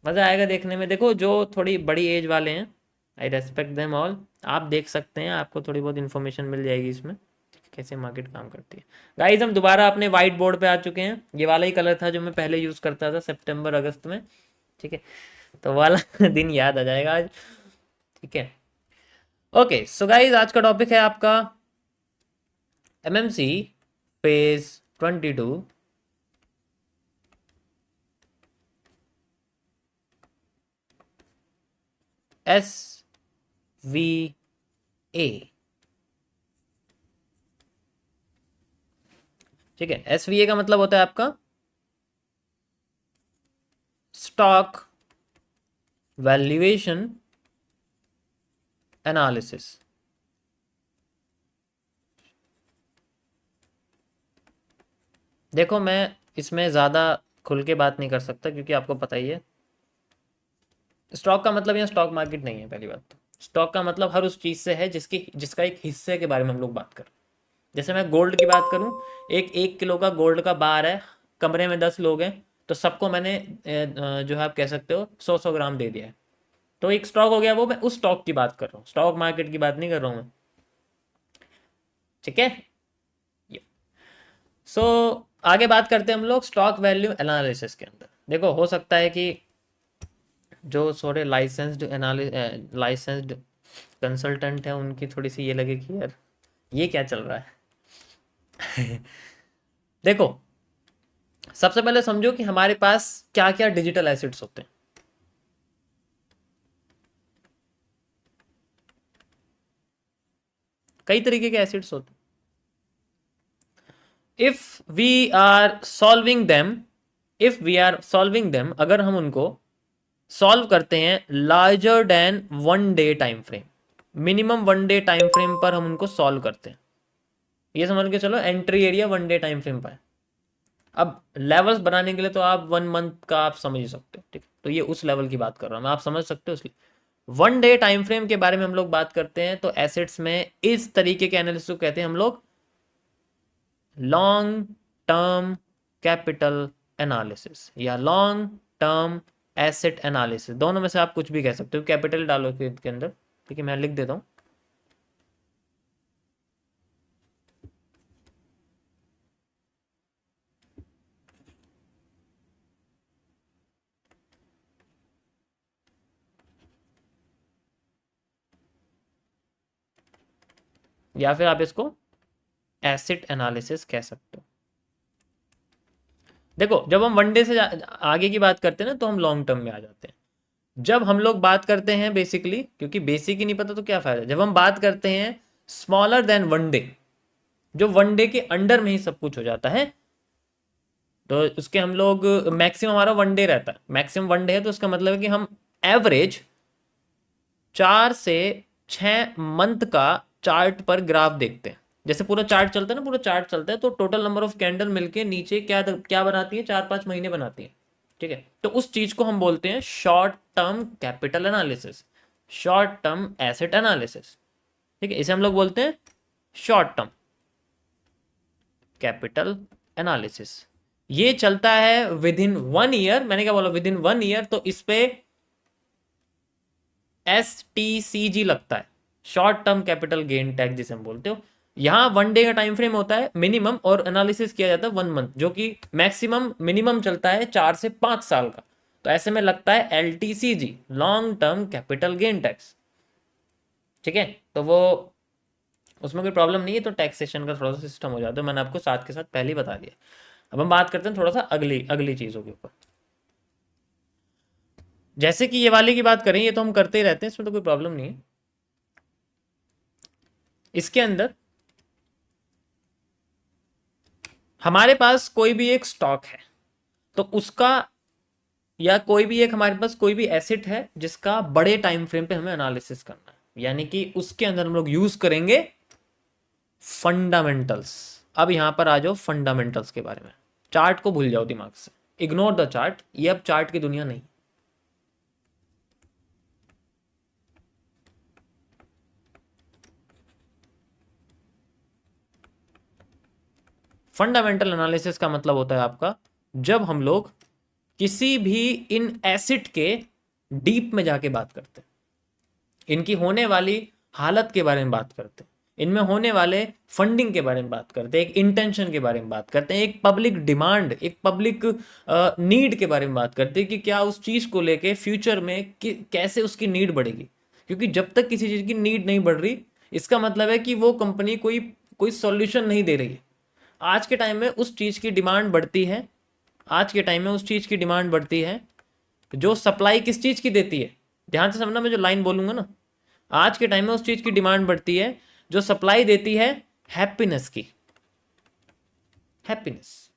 मज़ा आएगा देखने में। देखो जो थोड़ी बड़ी एज वाले हैं, आई रेस्पेक्ट देम ऑल, आप देख सकते हैं, आपको थोड़ी बहुत इन्फॉर्मेशन मिल जाएगी इसमें कैसे मार्केट काम करती है। गाइज हम दोबारा अपने वाइट बोर्ड पे आ चुके हैं। ये वाला ही कलर था जो मैं पहले यूज़ करता था सितंबर अगस्त में, ठीक है, तो वाला दिन याद आ जाएगा आज, ठीक है। ओके सो गाइज आज का टॉपिक है आपका MMC phase 22 S V A, ठीक है। एस वी ए का मतलब होता है आपका स्टॉक वैल्यूएशन एनालिसिस। देखो मैं इसमें ज़्यादा खुल के बात नहीं कर सकता क्योंकि आपको पता ही है स्टॉक का मतलब यहाँ स्टॉक मार्केट नहीं है। पहली बात तो स्टॉक का मतलब हर उस चीज़ से है जिसका एक हिस्से के बारे में हम लोग बात करें। जैसे मैं गोल्ड की बात करूं, एक 1 किलो का गोल्ड का बार है, कमरे में 10 लोग हैं, तो सबको मैंने जो है आप कह सकते हो 100-100 ग्राम दे दिया है, तो एक स्टॉक हो गया। वो मैं उस स्टॉक की बात कर रहा हूँ, स्टॉक मार्केट की बात नहीं कर रहा हूँ मैं, ठीक है। सो आगे बात करते हैं हम लोग स्टॉक वैल्यू एनालिसिस के अंदर। देखो हो सकता है कि जो थोड़े लाइसेंस्ड कंसल्टेंट हैं उनकी थोड़ी सी ये लगे कि यार ये क्या चल रहा है। देखो सबसे पहले समझो कि हमारे पास क्या क्या डिजिटल एसेट्स होते हैं। कई तरीके के एसेट्स होते हैं। If we are solving them, अगर हम उनको सॉल्व करते हैं larger than 1 day time frame, minimum 1 day time frame पर हम उनको सॉल्व करते हैं, ये समझ के चलो entry area 1 day time frame पर है। अब लेवल्स बनाने के लिए तो आप 1 मंथ का आप समझ ही सकते हो, ठीक, तो ये उस लेवल की बात कर रहा हूँ मैं, आप समझ सकते हो। इसलिए 1 डे टाइम फ्रेम के बारे में हम लोग बात करते हैं तो एसेट्स में इस तरीके के एनालिसिस को कहते हैं हम लोग लॉन्ग टर्म कैपिटल एनालिसिस या लॉन्ग टर्म एसेट एनालिसिस, दोनों में से आप कुछ भी कह सकते हो, कैपिटल डालो के अंदर, ठीक है, मैं लिख देता हूँ। या फिर आप इसको एसिड एनालिसिस कह सकते हो। देखो जब हम 1 डे से आगे की बात करते हैं ना तो हम लॉन्ग टर्म में आ जाते हैं। जब हम लोग बात करते हैं बेसिकली, क्योंकि बेसिक ही नहीं पता तो क्या फायदा, जब हम बात करते हैं स्मॉलर देन 1 डे, जो 1 डे के अंडर में ही सब कुछ हो जाता है, तो उसके हम लोग मैक्सिमम हमारा 1 डे रहता है, मैक्सिमम 1 डे है, तो उसका मतलब है कि हम एवरेज 4 से 6 मंथ का चार्ट पर ग्राफ देखते हैं। जैसे पूरा चार्ट चलता है ना, पूरा चार्ट चलता है तो टोटल नंबर ऑफ कैंडल मिलके नीचे क्या क्या बनाती है, 4-5 महीने बनाती है, ठीक है। तो उस चीज को हम बोलते हैं short term capital analysis, short term asset analysis, ठीक है, इसे हम लोग बोलते हैं शॉर्ट टर्म कैपिटल एनालिसिस। ये चलता है विद इन 1 ईयर, मैंने क्या बोला, विद इन 1 ईयर, तो इस पे STCG लगता है, short term capital gain tax जिसे हम बोलते हो। यहाँ 1 डे का टाइम फ्रेम होता है मिनिमम, और एनालिसिस किया जाता है 1 मंथ, जो कि मैक्सिमम मिनिमम चलता है 4 से 5 साल का, तो ऐसे में लगता है LTCG, long term capital gain tax, ठीक है। तो वो उसमें कोई प्रॉब्लम नहीं है, तो टैक्सेशन का थोड़ा सा सिस्टम हो जाता है, मैंने आपको साथ के साथ पहले ही बता दिया। अब हम बात करते हैं थोड़ा सा अगली अगली चीज़ों के ऊपर। जैसे कि ये वाले की बात करें, ये तो हम करते ही रहते हैं, इसमें तो कोई प्रॉब्लम नहीं है। इसके अंदर हमारे पास कोई भी एक स्टॉक है, तो उसका, या कोई भी एक हमारे पास कोई भी एसेट है जिसका बड़े टाइम फ्रेम पे हमें एनालिसिस करना है, यानी कि उसके अंदर हम लोग यूज करेंगे फंडामेंटल्स। अब यहां पर आ जाओ फंडामेंटल्स के बारे में, चार्ट को भूल जाओ दिमाग से, इग्नोर द चार्ट, ये अब चार्ट की दुनिया नहीं। फंडामेंटल एनालिसिस का मतलब होता है आपका, जब हम लोग किसी भी इन एसिड के डीप में जाके बात करते हैं, इनकी होने वाली हालत के बारे में बात करते हैं, इनमें होने वाले फंडिंग के बारे में बात करते हैं, एक इंटेंशन के बारे में बात करते हैं, एक पब्लिक डिमांड, एक पब्लिक नीड के बारे में बात करते हैं कि क्या उस चीज़ को लेके फ्यूचर में कैसे उसकी नीड बढ़ेगी। क्योंकि जब तक किसी चीज़ की नीड नहीं बढ़ रही, इसका मतलब है कि वो कंपनी कोई कोई सॉल्यूशन नहीं दे रही है। आज के टाइम में उस चीज़ की डिमांड बढ़ती है, आज के टाइम में उस चीज़ की डिमांड बढ़ती है जो सप्लाई किस चीज़ की देती है। ध्यान से समझना, मैं जो लाइन बोलूंगा ना, आज के टाइम में उस चीज़ की डिमांड बढ़ती है जो सप्लाई देती है हैप्पीनेस की, हैप्पीनेस।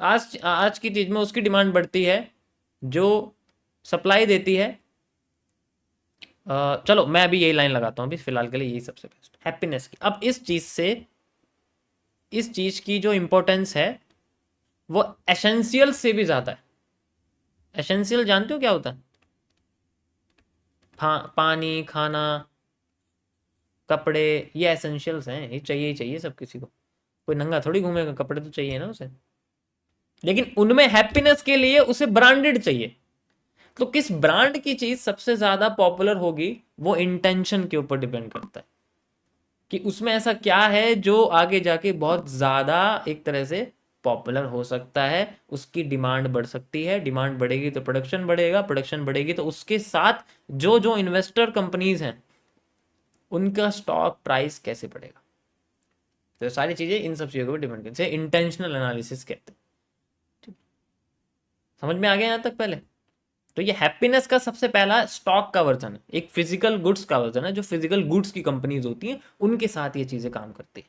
आज आज की चीज़ में उसकी डिमांड बढ़ती है जो सप्लाई देती है चलो मैं अभी यही लाइन लगाता हूँ, अभी फिलहाल के लिए यही सबसे बेस्ट, हैप्पीनेस की। अब इस चीज़ से, इस चीज़ की जो इंपॉर्टेंस है वो एसेंशियल से भी ज़्यादा है। एसेंशियल जानते हो क्या होता है? पानी, खाना, कपड़े, ये एसेंशियल्स हैं, ये चाहिए ही चाहिए सब किसी को। कोई नंगा थोड़ी घूमेगा, कपड़े तो चाहिए ना उसे। लेकिन उनमें हैप्पीनेस के लिए उसे ब्रांडेड चाहिए। तो किस ब्रांड की चीज सबसे ज्यादा पॉपुलर होगी, वो इंटेंशन के ऊपर डिपेंड करता है कि उसमें ऐसा क्या है जो आगे जाके बहुत ज्यादा एक तरह से पॉपुलर हो सकता है। उसकी डिमांड बढ़ सकती है, डिमांड बढ़ेगी तो प्रोडक्शन बढ़ेगा, प्रोडक्शन बढ़ेगी तो उसके साथ जो जो इन्वेस्टर कंपनीज हैं उनका स्टॉक प्राइस कैसे बढ़ेगा। तो सारी चीजें इन सब चीजों के ऊपर डिपेंड करती है, इंटेंशनल एनालिसिस कहते हैं। ठीक, समझ में आ गया यहाँ तक पहले? तो ये हैप्पीनेस का सबसे पहला स्टॉक का वर्जन है, एक फिजिकल गुड्स का वर्जन है, जो फिजिकल गुड्स की कंपनीज होती हैं उनके साथ ये चीजें काम करती है।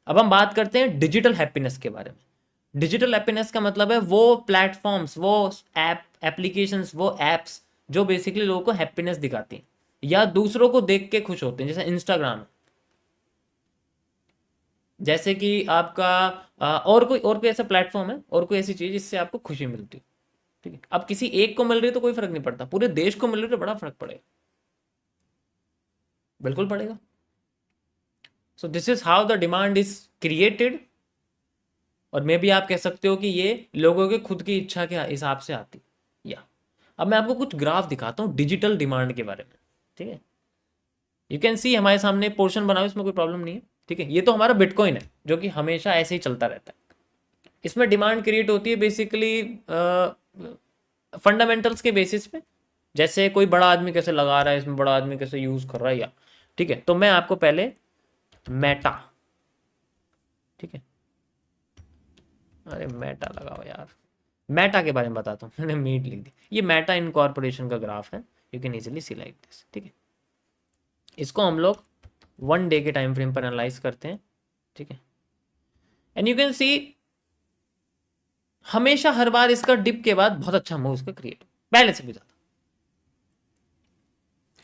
अब हम बात करते हैं डिजिटल हैप्पीनेस के बारे में। डिजिटल हैप्पीनेस का मतलब है वो प्लेटफॉर्म्स, वो एप्लीकेशंस, वो एप्स जो बेसिकली लोगों को हैप्पीनेस दिखाती हैं या दूसरों को देख के खुश होते हैं, जैसे इंस्टाग्राम है, जैसे कि आपका और कोई ऐसा प्लेटफॉर्म है और कोई ऐसी चीज जिससे आपको खुशी मिलती है। ठीक है, अब किसी एक को मिल रही है तो कोई फर्क नहीं पड़ता, पूरे देश को मिल रही है तो बड़ा फर्क पड़ेगा, बिल्कुल पड़ेगा। So this is how the demand is created. और मे भी आप कह सकते हो कि ये लोगों के खुद की इच्छा के हिसाब से आती है। या अब मैं आपको कुछ ग्राफ दिखाता हूँ डिजिटल डिमांड के बारे में। ठीक है, यू कैन सी हमारे सामने पोर्शन बनाओ, इसमें कोई प्रॉब्लम नहीं है। ठीक है, ये तो हमारा बिटकॉइन है जो कि हमेशा ऐसे ही चलता रहता है। इसमें डिमांड क्रिएट होती है बेसिकली फंडामेंटल्स के बेसिस पे, जैसे कोई बड़ा आदमी कैसे लगा रहा है, इसमें बड़ा आदमी कैसे यूज कर रहा है। या ठीक है, तो मैं आपको पहले मेटा, ठीक है, अरे मेटा लगाओ यार, मेटा के बारे में बताता हूँ। मैंने मीट लिख दी, ये मेटा इनकॉर्पोरेशन का ग्राफ है, you can easily C like this. ठीक है, इसको हम लोग 1 डे के टाइम फ्रेम पर एनालाइज करते हैं। ठीक है, एंड यू कैन सी हमेशा हर बार इसका डिप के बाद बहुत अच्छा मूव इसका क्रिएट, पहले से भी ज्यादा।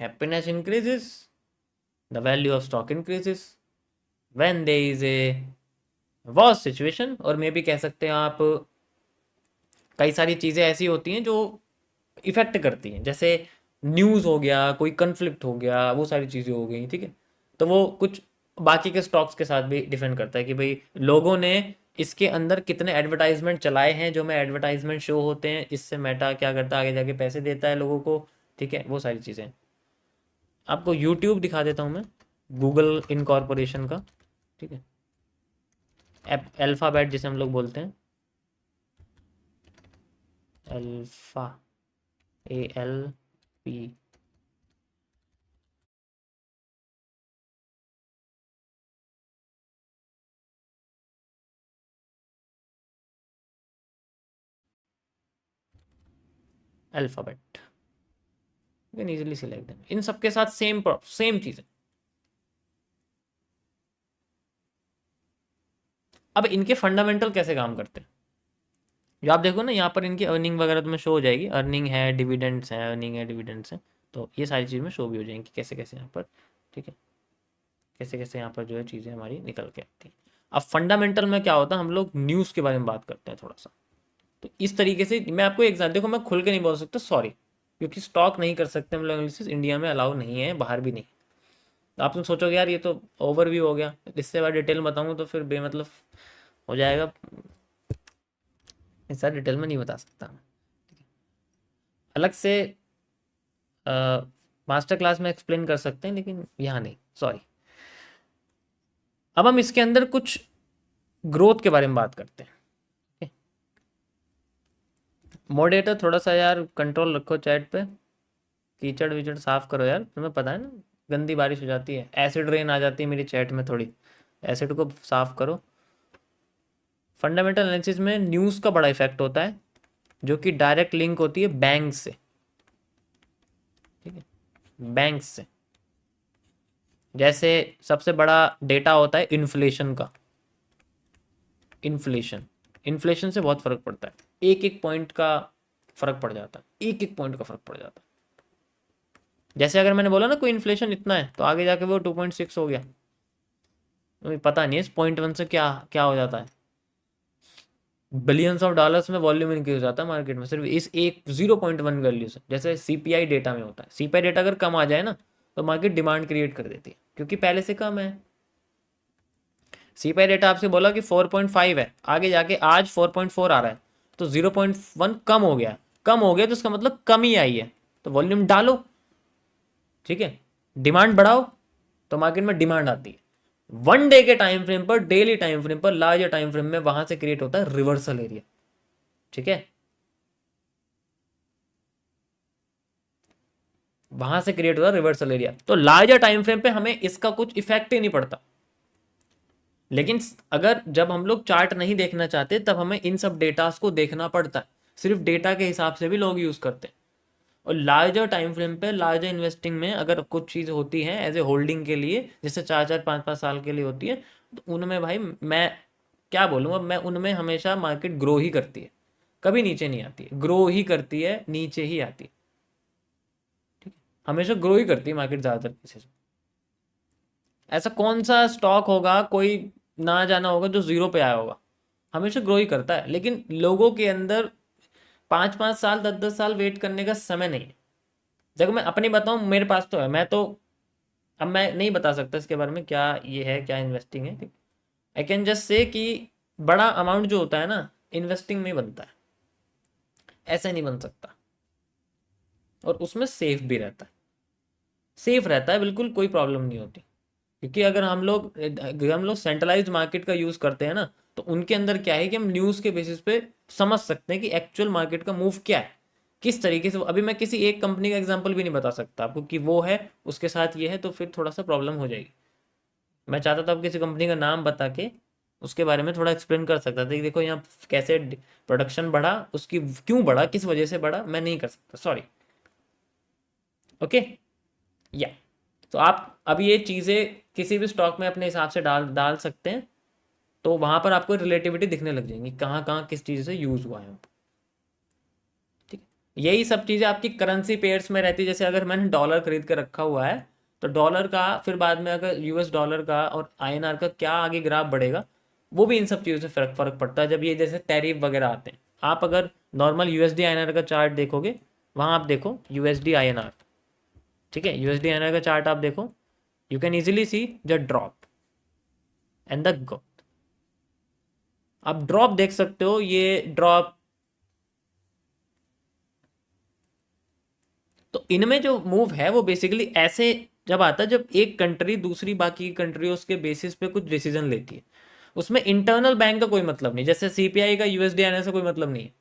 Happiness increases, the value of stock increases when there is a worse situation. और मे भी कह सकते हैं आप, कई सारी चीज़ें ऐसी होती हैं जो इफेक्ट करती हैं, जैसे न्यूज़ हो गया, कोई कन्फ्लिक्ट हो गया, वो सारी चीज़ें हो गई। ठीक है, तो वो कुछ बाकी के स्टॉक्स के साथ भी डिफेंड करता है कि भाई लोगों ने इसके अंदर कितने एडवर्टाइजमेंट चलाए हैं, जो मैं एडवर्टाइजमेंट शो होते हैं, इससे मेटा क्या करता है, आगे जाके पैसे देता है लोगों को। ठीक है, वो सारी चीज़ें। आपको यूट्यूब दिखा देता हूँ मैं, गूगल इनकॉर्पोरेशन का। ठीक है, अल्फ़ाबेट जिसे हम लोग बोलते हैं, alpha, ALP, alphabet, you can easily select them. इन सबके साथ सेम सेम चीज़ है। अब इनके फंडामेंटल कैसे काम करते हैं, जो आप देखो ना, यहाँ पर इनकी अर्निंग वगैरह तुम्हें शो हो जाएगी, अर्निंग है, डिविडेंड्स है, अर्निंग है, डिविडेंड्स है, तो ये सारी चीज़ में शो भी हो जाएंगी कैसे कैसे यहाँ पर। ठीक है, कैसे कैसे यहाँ पर जो है चीज़ें हमारी निकल के आती हैं। अब फंडामेंटल में क्या होता है, हम लोग न्यूज़ के बारे में बात करते हैं थोड़ा सा। तो इस तरीके से मैं आपको एग्जाम, देखो मैं खुल के नहीं बोल सकता, सॉरी, क्योंकि स्टॉक नहीं कर सकते हम लोग एनालिसिस, इंडिया में अलाउ नहीं है, बाहर भी नहीं। तो आप तुम सोचोगे यार ये तो ओवरव्यू हो गया, इससे बाद डिटेल बताऊँ तो फिर बेमतलब हो जाएगा। ऐसा डिटेल में नहीं बता सकता मैं, अलग से मास्टर क्लास में एक्सप्लेन कर सकते हैं, लेकिन यहाँ नहीं, सॉरी। अब हम इसके अंदर कुछ ग्रोथ के बारे में बात करते हैं। मॉडरेटर थोड़ा सा यार कंट्रोल रखो चैट पे, कीचड़ विचड़ साफ करो यार, तुम्हें पता है ना गंदी बारिश हो जाती है, एसिड रेन आ जाती है मेरी चैट में, थोड़ी एसिड को साफ करो। फंडामेंटल एनालिसिस में न्यूज़ का बड़ा इफेक्ट होता है, जो कि डायरेक्ट लिंक होती है बैंक से, ठीक है, बैंक से। जैसे सबसे बड़ा डेटा होता है इन्फ्लेशन का, इन्फ्लेशन, इन्फ्लेशन से बहुत फर्क पड़ता है, एक एक पॉइंट का फर्क पड़ जाता है, एक एक पॉइंट का फर्क पड़ जाता है। जैसे अगर मैंने बोला ना कोई इन्फ्लेशन इतना है, तो आगे जाके वो 2.6 हो गया, तो पता नहीं है इस 0.1 से क्या क्या हो जाता है, बिलियंस ऑफ डॉलर्स में वॉल्यूम इंक्रीज हो जाता है मार्केट में, सिर्फ इस एक 0.1 वैल्यू से। जैसे सीपीआई डेटा में होता है, सीपीआई डेटा अगर कम आ जाए ना, तो मार्केट डिमांड क्रिएट कर देती है, क्योंकि पहले से कम है। सीपीआई डेटा आपसे बोला कि 4.5 है, आगे जाके आज 4.4 आ रहा है, तो 0.1 कम हो गया, कम हो गया तो इसका मतलब कमी आई है, तो वॉल्यूम डालो, ठीक है, डिमांड बढ़ाओ, तो मार्केट में डिमांड आती है। 1 डे के टाइम फ्रेम पर, डेली टाइम फ्रेम पर, लार्जर टाइम फ्रेम में वहां से क्रिएट होता है रिवर्सल एरिया, ठीक है, वहां से क्रिएट होता है रिवर्सल एरिया। तो लार्जर टाइम फ्रेम पे हमें इसका कुछ इफेक्ट ही नहीं पड़ता, लेकिन अगर जब हम लोग चार्ट नहीं देखना चाहते, तब हमें इन सब डेटास को देखना पड़ता है, सिर्फ डेटा के हिसाब से भी लोग यूज करते हैं। और लार्जर टाइम फ्रेम पे, लार्जर इन्वेस्टिंग में अगर कुछ चीज़ होती है एज ए होल्डिंग के लिए, जैसे 4-4 5-5 साल के लिए होती है, तो उनमें भाई मैं क्या बोलूँगा, मैं उनमें हमेशा मार्केट ग्रो ही करती है, कभी नीचे नहीं आती है, ग्रो ही करती है, नीचे ही आती है, ठीक है, हमेशा ग्रो ही करती है मार्केट ज़्यादातर केसेस में। ऐसा कौन सा स्टॉक होगा, कोई ना जाना होगा जो जीरो पे आया होगा, हमेशा ग्रो ही करता है, लेकिन लोगों के अंदर 5-5 साल 10-10 साल वेट करने का समय नहीं है। देखो मैं अपनी बताऊं, मेरे पास तो है, मैं तो, अब मैं नहीं बता सकता इसके बारे में क्या ये है, क्या इन्वेस्टिंग है, आई कैन जस्ट से कि बड़ा अमाउंट जो होता है ना, इन्वेस्टिंग में बनता है, ऐसे नहीं बन सकता, और उसमें सेफ भी रहता है, सेफ रहता है, बिल्कुल कोई प्रॉब्लम नहीं होती। क्योंकि अगर हम लोग सेंट्रलाइज्ड मार्केट का यूज़ करते हैं ना, तो उनके अंदर क्या है कि हम न्यूज़ के बेसिस पे समझ सकते हैं कि एक्चुअल मार्केट का मूव क्या है, किस तरीके से। अभी मैं किसी एक कंपनी का एग्जांपल भी नहीं बता सकता आपको कि वो है, उसके साथ ये है, तो फिर थोड़ा सा प्रॉब्लम हो जाएगी। मैं चाहता था आप किसी कंपनी का नाम बता के उसके बारे में थोड़ा एक्सप्लेन कर सकता था कि देखो यहाँ कैसे प्रोडक्शन बढ़ा, उसकी क्यों बढ़ा, किस वजह से बढ़ा, मैं नहीं कर सकता, सॉरी। ओके, या तो आप अब ये चीज़ें किसी भी स्टॉक में अपने हिसाब से डाल डाल सकते हैं, तो वहां पर आपको रिलेटिविटी दिखने लग जाएंगी, कहाँ कहाँ किस चीज़ से यूज़ हुआ है, ठीक है। यही सब चीज़ें आपकी करेंसी पेयर्स में रहती है, जैसे अगर मैंने डॉलर खरीद कर रखा हुआ है, तो डॉलर का फिर बाद में अगर यूएस डॉलर का और आईएनआर का क्या आगे ग्राफ बढ़ेगा, वो भी इन सब चीज़ों से फर्क फर्क पड़ता है। जब ये जैसे टैरिफ वगैरह आते हैं, आप अगर नॉर्मल यूएसडी आईएनआर का चार्ट देखोगे, वहाँ आप देखो यूएसडी आईएनआर, ठीक है, यूएसडी आईएनआर का चार्ट आप देखो, you can easily see the drop and the growth. आप ड्रॉप देख सकते हो, ये ड्रॉप, तो इनमें जो मूव है वो बेसिकली ऐसे जब आता है, जब एक कंट्री दूसरी बाकी कंट्रियों के बेसिस पे कुछ डिसीजन लेती है, उसमें इंटरनल बैंक का कोई मतलब नहीं। जैसे सीपीआई का यूएसडी आने से कोई मतलब नहीं है,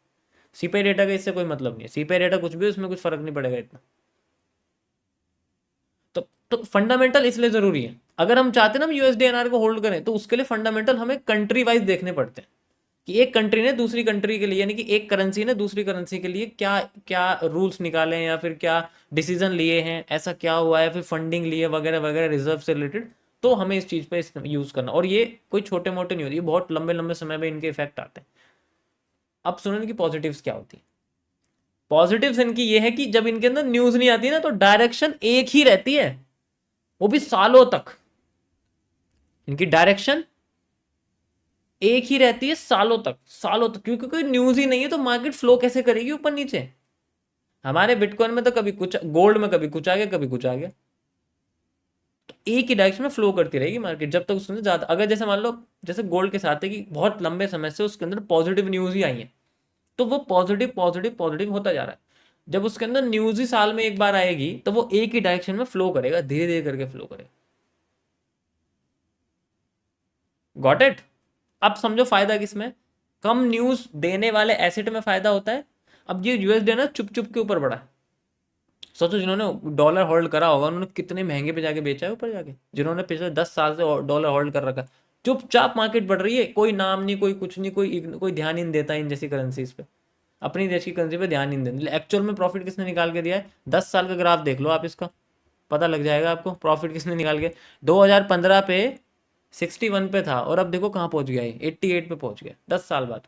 सीपीआई डेटा का इससे कोई मतलब नहीं है, सीपीआई डेटा कुछ भी, उसमें कुछ फर्क नहीं पड़ेगा इतना। तो फंडामेंटल इसलिए जरूरी है, अगर हम चाहते हैं ना हम यूएसडी एनआर को होल्ड करें, तो उसके लिए फंडामेंटल हमें कंट्री वाइज देखने पड़ते हैं, कि एक कंट्री ने दूसरी कंट्री के लिए, यानी कि एक करेंसी ने दूसरी करेंसी के लिए क्या क्या रूल्स निकाले हैं, या फिर क्या डिसीजन लिए हैं, ऐसा क्या हुआ है, फिर फंडिंग लिए वगैरह वगैरह रिजर्व से रिलेटेड, तो हमें इस चीज़ पे यूज़ करना। और ये कोई छोटे मोटे नहीं होती, ये बहुत लंबे लंबे समय में इनके इफेक्ट आते हैं। अब सुनो इनकी पॉजिटिव्स क्या होती है। पॉजिटिव्स इनकी ये है कि जब इनके अंदर न्यूज़ नहीं आती ना, तो डायरेक्शन एक ही रहती है, वो भी सालों तक। इनकी डायरेक्शन एक ही रहती है सालों तक, सालों तक, क्योंकि कोई न्यूज ही नहीं है, तो मार्केट फ्लो कैसे करेगी ऊपर नीचे। हमारे बिटकॉइन में तो कभी कुछ, गोल्ड में कभी कुछ आ गया, कभी कुछ आ गया, तो एक ही डायरेक्शन में फ्लो करती रहेगी मार्केट जब तक उसमें ज्यादा, अगर जैसे मान लो जैसे गोल्ड के साथ है कि बहुत लंबे समय से उसके अंदर पॉजिटिव न्यूज ही आई है, तो वो पॉजिटिव पॉजिटिव पॉजिटिव होता जा रहा है। जब उसके अंदर न्यूज ही साल में एक बार आएगी तो वो एक ही डायरेक्शन में फ्लो करेगा, धीरे धीरे करके फ्लो करेगा। Got it? अब समझो फायदा किसमें, कम न्यूज देने वाले एसेट में फायदा होता है। अब ये यूएसडी ना चुप चुप के ऊपर बढ़ा है। सोचो जिन्होंने डॉलर होल्ड करा होगा उन्होंने कितने महंगे पे जाके बेचा है ऊपर जाके, जिन्होंने पिछले 10 साल से डॉलर होल्ड कर रखा है। चुपचाप मार्केट बढ़ रही है, कोई नाम नहीं, कोई कुछ नहीं, कोई ध्यान ही नहीं देता इन जैसी करेंसीज पे, अपनी देश की करेंसी पे ध्यान ही नहीं देता। एक्चुअल में प्रॉफिट किसने निकाल के दिया है? 10 साल का ग्राफ देख लो आप, इसका पता लग जाएगा आपको प्रॉफिट किसने निकाल के। 2015 पे 61 पे था और अब देखो कहाँ पहुंच गया है, 88 पे पहुंच गया 10 साल बाद।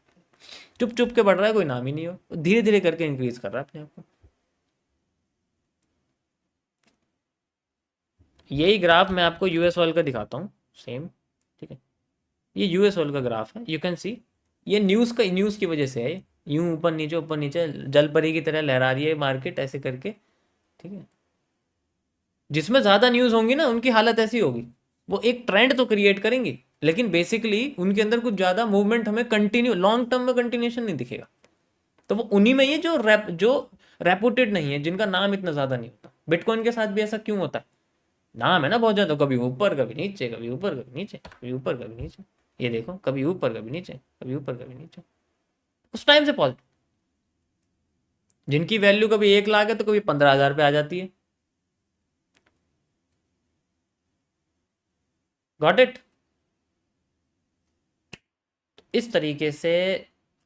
चुप चुप के बढ़ रहा है, कोई नाम ही नहीं हो, धीरे धीरे करके इंक्रीज कर रहा है अपने आप को। यही ग्राफ मैं आपको यूएस ऑयल का दिखाता हूँ, सेम। ठीक है, ये यूएस ऑयल का ग्राफ है, यू कैन सी। ये न्यूज़ की वजह से है, यूं ऊपर नीचे जल परी की तरह लहरा रही है मार्केट ऐसे करके। ठीक है, जिसमें ज़्यादा न्यूज़ होंगी ना उनकी हालत ऐसी होगी। वो एक ट्रेंड तो क्रिएट करेंगी लेकिन बेसिकली उनके अंदर कुछ ज़्यादा मूवमेंट हमें कंटिन्यू लॉन्ग टर्म में कंटिन्यूशन नहीं दिखेगा। तो वो उन्हीं में ही है जो रेपुटेड नहीं है, जिनका नाम इतना ज़्यादा नहीं होता। बिटकॉइन के साथ भी ऐसा क्यों होता है? नाम है ना बहुत ज़्यादा, कभी ऊपर कभी नीचे, कभी ऊपर कभी नीचे, कभी ऊपर कभी नीचे। ये देखो, कभी ऊपर कभी नीचे, कभी ऊपर कभी नीचे। उस टाइम से पॉजिटिव, जिनकी वैल्यू कभी 1 लाख है तो कभी 15,000 पे आ जाती है। Got it? इस तरीके से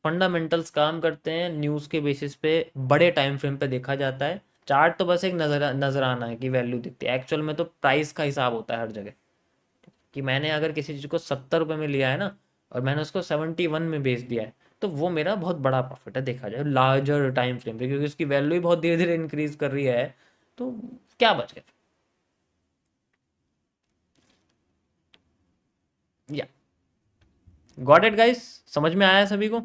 फंडामेंटल्स काम करते हैं, न्यूज़ के बेसिस पे बड़े टाइम फ्रेम पे देखा जाता है। चार्ट तो बस एक नजर आना है कि वैल्यू दिखती है, एक्चुअल में तो प्राइस का हिसाब होता है हर जगह। कि मैंने अगर किसी चीज़ को 70 रुपये में लिया है ना और मैंने उसको 71 में बेच दिया है तो वो मेरा बहुत बड़ा प्रॉफिट है देखा जाए लार्जर टाइम फ्रेम पे, क्योंकि उसकी वैल्यू ही बहुत धीरे धीरे इंक्रीज कर रही है। तो क्या बच गया? या गॉट इट गाइस? समझ में आया सभी को?